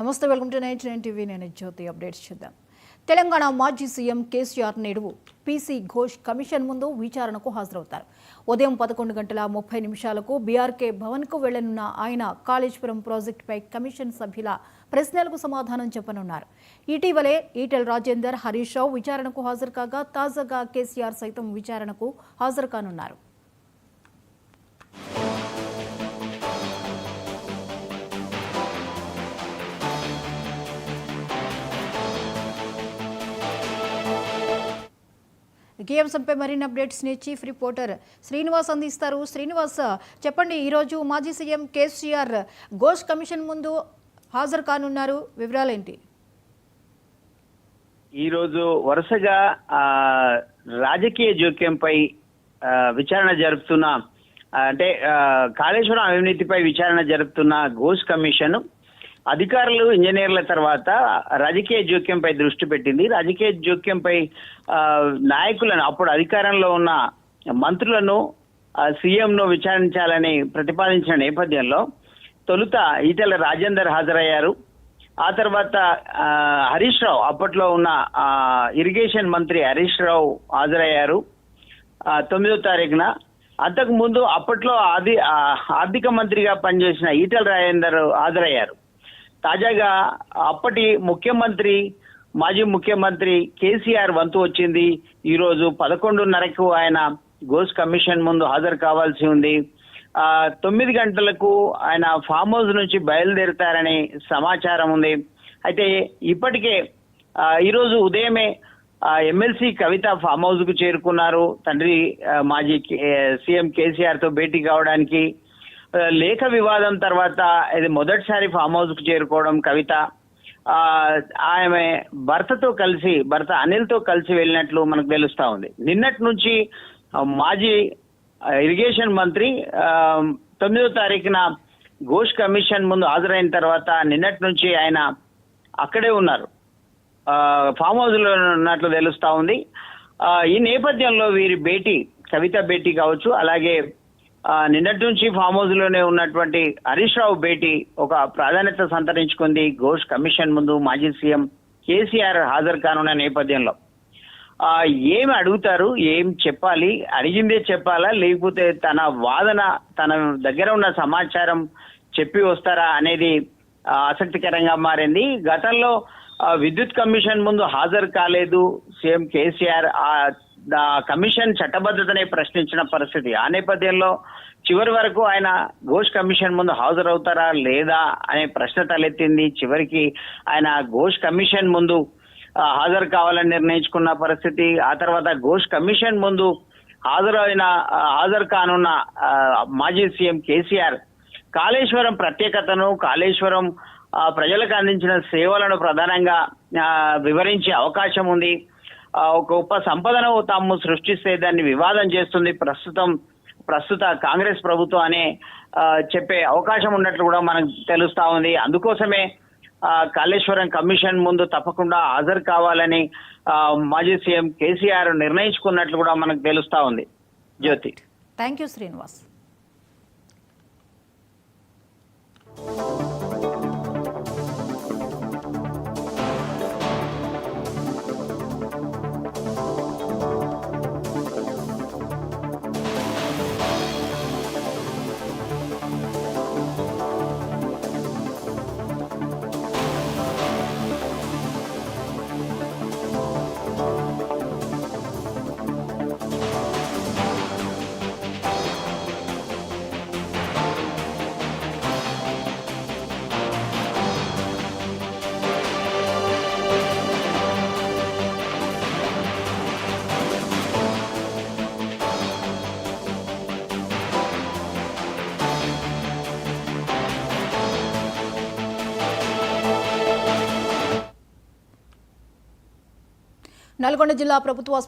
నమస్తే, welcome to 99 TV. నేను జ్యోతి. Updates చూద్దాం. తెలంగాణ మాజీ సీఎం కేసీఆర్ నేడు పీసీ ఘోష్ కమిషన్ ముందు విచారణకు హాజరవుతారు. ఉదయం 11:30 బీఆర్కే భవన్కు వెళ్లనున్న ఆయన కాళేశ్వరం ప్రాజెక్టుపై కమిషన్ సభ్యుల ప్రశ్నలకు సమాధానం చెప్పనున్నారు. ఇటీవలే ఈటెల రాజేందర్, హరీష్ రావు విచారణకు హాజరు కాగా తాజాగా కేసీఆర్ సైతం విచారణకు హాజరు కానున్నారు. ఈ అంశంపై మరిన్ని అప్డేట్స్ ని చీఫ్ రిపోర్టర్ శ్రీనివాస్ అందిస్తారు. శ్రీనివాస్, చెప్పండి, ఈరోజు మాజీ సీఎం కేసీఆర్ ఘోష్ కమిషన్ ముందు హాజరు కానున్నారు, వివరాలేంటి? ఈరోజు వరుసగా రాజకీయ జోక్యంపై విచారణ జరుపుతున్న అంటే కాళేశ్వరం అవినీతిపై విచారణ జరుపుతున్న ఘోష్ కమిషన్ అధికారులు, ఇంజనీర్ల తర్వాత రాజకీయ జోక్యంపై దృష్టి పెట్టింది. రాజకీయ జోక్యంపై నాయకులను, అప్పుడు అధికారంలో ఉన్న మంత్రులను, సీఎంను విచారించాలని ప్రతిపాదించిన నేపథ్యంలో తొలుత ఈటెల రాజేందర్ హాజరయ్యారు. ఆ తర్వాత హరీష్ రావు, అప్పట్లో ఉన్న ఇరిగేషన్ మంత్రి హరీష్ రావు హాజరయ్యారు 9వ తారీఖున. అంతకు ముందు అప్పట్లో ఆర్థిక మంత్రిగా పనిచేసిన ఈటెల రాజేందర్ హాజరయ్యారు. తాజాగా అప్పటి మాజీ ముఖ్యమంత్రి కేసీఆర్ వంతు వచ్చింది. ఈరోజు 11:30కు ఆయన ఘోష్ కమిషన్ ముందు హాజరు కావాల్సి ఉంది. 9 గంటలకు ఆయన ఫామ్ హౌస్ నుంచి బయలుదేరుతారని సమాచారం ఉంది. అయితే ఇప్పటికే ఈరోజు ఉదయమే ఎమ్మెల్సీ కవిత ఫామ్ హౌస్ కు చేరుకున్నారు. తండ్రి మాజీ సీఎం కేసీఆర్ తో భేటీ కావడానికి. లేఖ వివాదం తర్వాత ఇది మొదటిసారి ఫామ్ హౌస్ కు చేరుకోవడం కవిత. ఆమె భర్త అనిల్ తో కలిసి వెళ్ళినట్లు మనకు తెలుస్తా ఉంది. నిన్నటి నుంచి మాజీ ఇరిగేషన్ మంత్రి 9వ తారీఖున ఘోష్ కమిషన్ ముందు హాజరైన తర్వాత నిన్నటి నుంచి ఆయన అక్కడే ఉన్నారు, ఫామ్ హౌస్ లో ఉన్నట్లు తెలుస్తా ఉంది. ఈ నేపథ్యంలో వీరి భేటీ, కవిత భేటీ కావచ్చు, అలాగే నిన్నటి నుంచి ఫామ్ హౌస్ లోనే ఉన్నటువంటి హరీష్ రావు భేటీ ఒక ప్రాధాన్యత సంతరించుకుంది. ఘోష్ కమిషన్ ముందు మాజీ సీఎం కేసీఆర్ హాజరు కానున్న నేపథ్యంలో ఏమి అడుగుతారు, ఏం చెప్పాలి, అడిగిందే చెప్పాలా, లేకపోతే తన వాదన, తన దగ్గర ఉన్న సమాచారం చెప్పి వస్తారా అనేది ఆసక్తికరంగా మారింది. గతంలో విద్యుత్ కమిషన్ ముందు హాజరు కాలేదు సీఎం కేసీఆర్. కమిషన్ చట్టబద్ధతనే ప్రశ్నించిన పరిస్థితి. ఆ నేపథ్యంలో చివరి వరకు ఆయన ఘోష్ కమిషన్ ముందు హాజరవుతారా లేదా అనే ప్రశ్న తలెత్తింది. చివరికి ఆయన ఘోష్ కమిషన్ ముందు హాజరు కావాలని నిర్ణయించుకున్న పరిస్థితి. ఆ తర్వాత ఘోష్ కమిషన్ ముందు హాజరు కానున్న మాజీ సీఎం కేసీఆర్ కాళేశ్వరం ప్రత్యేకతను, కాళేశ్వరం ప్రజలకు అందించిన సేవలను ప్రధానంగా వివరించే అవకాశం ఉంది. ఒక గొప్ప సంపదను తాము సృష్టిస్తే దాన్ని వివాదం చేస్తుంది ప్రస్తుత కాంగ్రెస్ ప్రభుత్వం అనే చెప్పే అవకాశం ఉన్నట్లు కూడా మనకు తెలుస్తా ఉంది. అందుకోసమే కాళేశ్వరం కమిషన్ ముందు తప్పకుండా హాజరు కావాలని మాజీ సీఎం కేసీఆర్ నిర్ణయించుకున్నట్లు కూడా మనకు తెలుస్తా ఉంది. జ్యోతి, థ్యాంక్ యూ శ్రీనివాస్. నల్గొండ జిల్లా ప్రభుత్వ